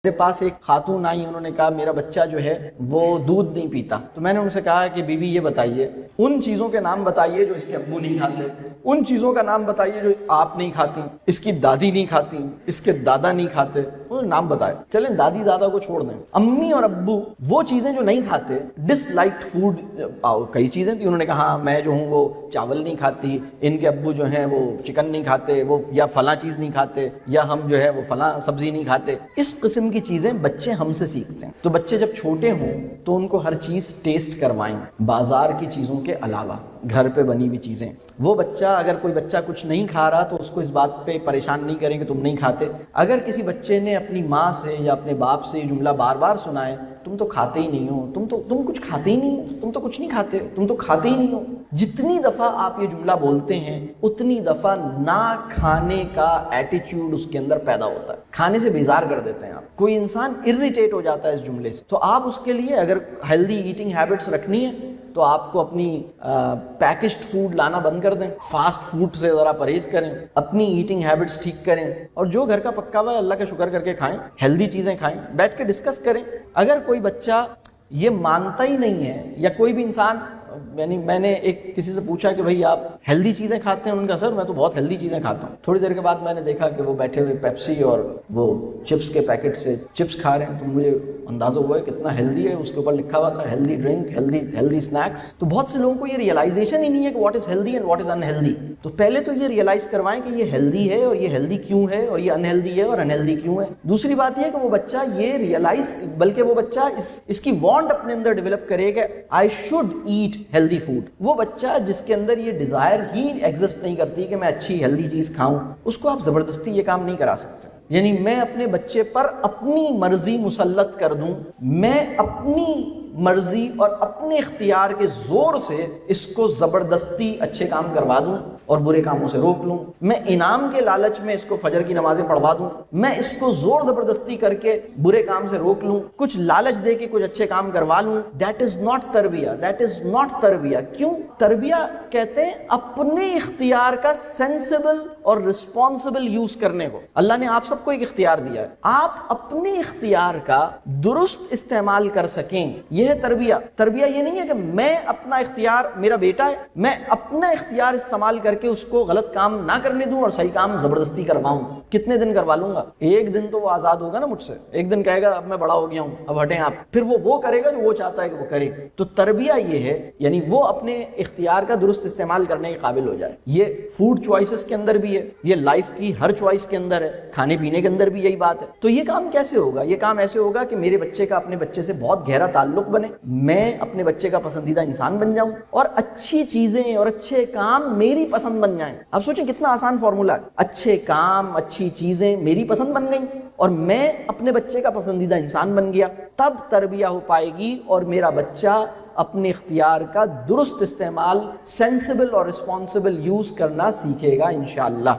میرے پاس ایک خاتون آئی، انہوں نے کہا میرا بچہ جو ہے وہ دودھ نہیں پیتا. تو میں نے ان سے کہا کہ بی بی یہ بتائیے، ان چیزوں کے نام بتائیے جو اس کے ابو نہیں کھاتے، ان چیزوں کا نام بتائیے جو آپ نہیں کھاتی، اس کی دادی نہیں کھاتی، اس کے دادا نہیں کھاتے، انہوں نے نام بتائے. چلیں دادی دادا کو چھوڑ دیں، امی اور ابو وہ چیزیں جو نہیں کھاتے، ڈس لائکڈ فوڈ کئی چیزیں تھیں. انہوں نے کہا میں جو ہوں وہ چاول نہیں کھاتی، ان کے ابو جو ہیں وہ چکن نہیں کھاتے، وہ یا فلاں چیز نہیں کھاتے، یا ہم جو ہے وہ فلاں سبزی نہیں کھاتے. اس قسم کی چیزیں بچے ہم سے سیکھتے ہیں. تو بچے جب چھوٹے ہوں تو ان کو ہر چیز ٹیسٹ کروائیں، بازار کی چیزوں کے علاوہ گھر پہ بنی ہوئی چیزیں. وہ بچہ اگر کوئی بچہ کچھ نہیں کھا رہا تو اس کو اس بات پہ پریشان نہیں کریں کہ تم نہیں کھاتے. اگر کسی بچے نے اپنی ماں سے یا اپنے باپ سے یہ جملہ بار بار سنا ہے، تم تو کھاتے ہی نہیں ہو، تم کچھ کھاتے ہی نہیں ہو، تم تو کچھ نہیں کھاتے، تم تو کھاتے ہی نہیں ہو، جتنی دفعہ آپ یہ جملہ بولتے ہیں اتنی دفعہ نہ کھانے کا ایٹیٹیوڈ اس کے اندر پیدا ہوتا ہے. کھانے سے بیزار کر دیتے ہیں آپ. کوئی انسان اریٹیٹ ہو جاتا ہے اس جملے سے. تو آپ اس کے لیے اگر ہیلدی ایٹنگ ہیبٹس رکھنی ہے تو آپ کو اپنی پیکجڈ فوڈ لانا بند کر دیں، فاسٹ فوڈ سے ذرا پرہیز کریں، اپنی ایٹنگ ہیبٹس ٹھیک کریں، اور جو گھر کا پکا ہوا ہے اللہ کا شکر کر کے کھائیں، ہیلدی چیزیں کھائیں، بیٹھ کے ڈسکس کریں. اگر کوئی بچہ یہ مانتا ہی نہیں ہے، یا کوئی بھی انسان، یعنی میں نے ایک کسی سے پوچھا کہ بھائی آپ ہیلدی چیزیں کھاتے ہیں؟ ان کا سر میں تو بہت ہیلدی چیزیں کھاتا ہوں. تھوڑی دیر کے بعد میں نے دیکھا کہ وہ بیٹھے ہوئے پیپسی اور وہ چپس کے پیکٹ سے چپس کھا رہے ہیں. تو مجھے اندازہ ہوا ہے کتنا ہیلدی ہے. اس کے اوپر لکھا ہوا تھا ہیلدی ڈرنک، ہیلدی اسنیکس. تو بہت سے لوگوں کو یہ ریئلائزیشن ہی نہیں ہے کہ what is healthy and what is unhealthy. تو پہلے تو یہ ریئلائز کروائیں کہ یہ ہیلدی ہے اور یہ ہیلدی کیوں ہے، اور یہ انہیلدی ہے اور انہیلدی کیوں ہے. دوسری بات یہ ہے کہ وہ بچہ یہ ریئلائز، بلکہ وہ بچہ اس کی وانٹ اپنے اندر ڈیولپ کرے کہ I should eat healthy food. وہ بچہ جس کے اندر یہ ڈیزائر ہی ایگزسٹ نہیں کرتی کہ میں اچھی ہیلدی چیز کھاؤں، اس کو آپ زبردستی یہ کام نہیں کرا سکتے. یعنی میں اپنے بچے پر اپنی مرضی مسلط کر دوں، میں اپنی مرضی اور اپنے اختیار کے زور سے اس کو زبردستی اچھے کام کروا دوں اور برے کاموں سے روک لوں. میں انعام کے لالچ میں اس کو فجر کی نمازیں پڑھوا دوں، میں اس کو زور زبردستی کر کے برے کام سے روک لوں، کچھ لالچ دے کے کچھ اچھے کام کروا لوں. دیٹ از ناٹ تربیہ، دیٹ از ناٹ تربیہ. کیوں؟ تربیہ کہتے ہیں اپنے اختیار کا سینسیبل اور رسپانسبل یوز کرنے کو. اللہ نے آپ سب کو ایک اختیار دیا ہے، آپ اپنے اختیار کا درست استعمال کر سکیں، یہ ہے تربیہ. تربیہ یہ نہیں ہے کہ میں اپنا اختیار، میرا بیٹا ہے، میں اپنا اختیار استعمال کر کے اس کو غلط کام نہ کرنے دوں اور صحیح کام زبردستی کرواؤں. کتنے دن کروا لوں گا؟ ایک دن تو وہ آزاد ہوگا نا مجھ سے. ایک دن کہے گا اب میں بڑا ہو گیا ہوں، اب ہٹیں آپ. پھر وہ کرے گا جو وہ چاہتا ہے کہ وہ کرے. تو تربیہ یہ ہے، یعنی وہ اپنے اختیار کا درست استعمال کرنے کے قابل ہو جائے. یہ فوڈ چوائسز کے اندر بھی ہے، یہ لائف کی ہر چوائس کے اندر ہے، کھانے پینے کے اندر بھی یہی بات ہے. تو یہ کام کیسے ہوگا؟ یہ کام ایسے ہوگا کہ میرے بچے کا اپنے بچے سے بہت گہرا تعلق بنے، میں اپنے بچے کا پسندیدہ انسان بن جاؤں، اور اچھی چیزیں اور اچھے کام میری پسند بن جائیں. اب سوچیں کتنا آسان فارمولہ ہے. اچھے کام، اچھی چیزیں میری پسند بن گئیں اور میں اپنے بچے کا پسندیدہ انسان بن گیا، تب تربیہ ہو پائے گی اور میرا بچہ اپنے اختیار کا درست استعمال، سینسیبل اور رسپانسبل یوز کرنا سیکھے گا انشاءاللہ.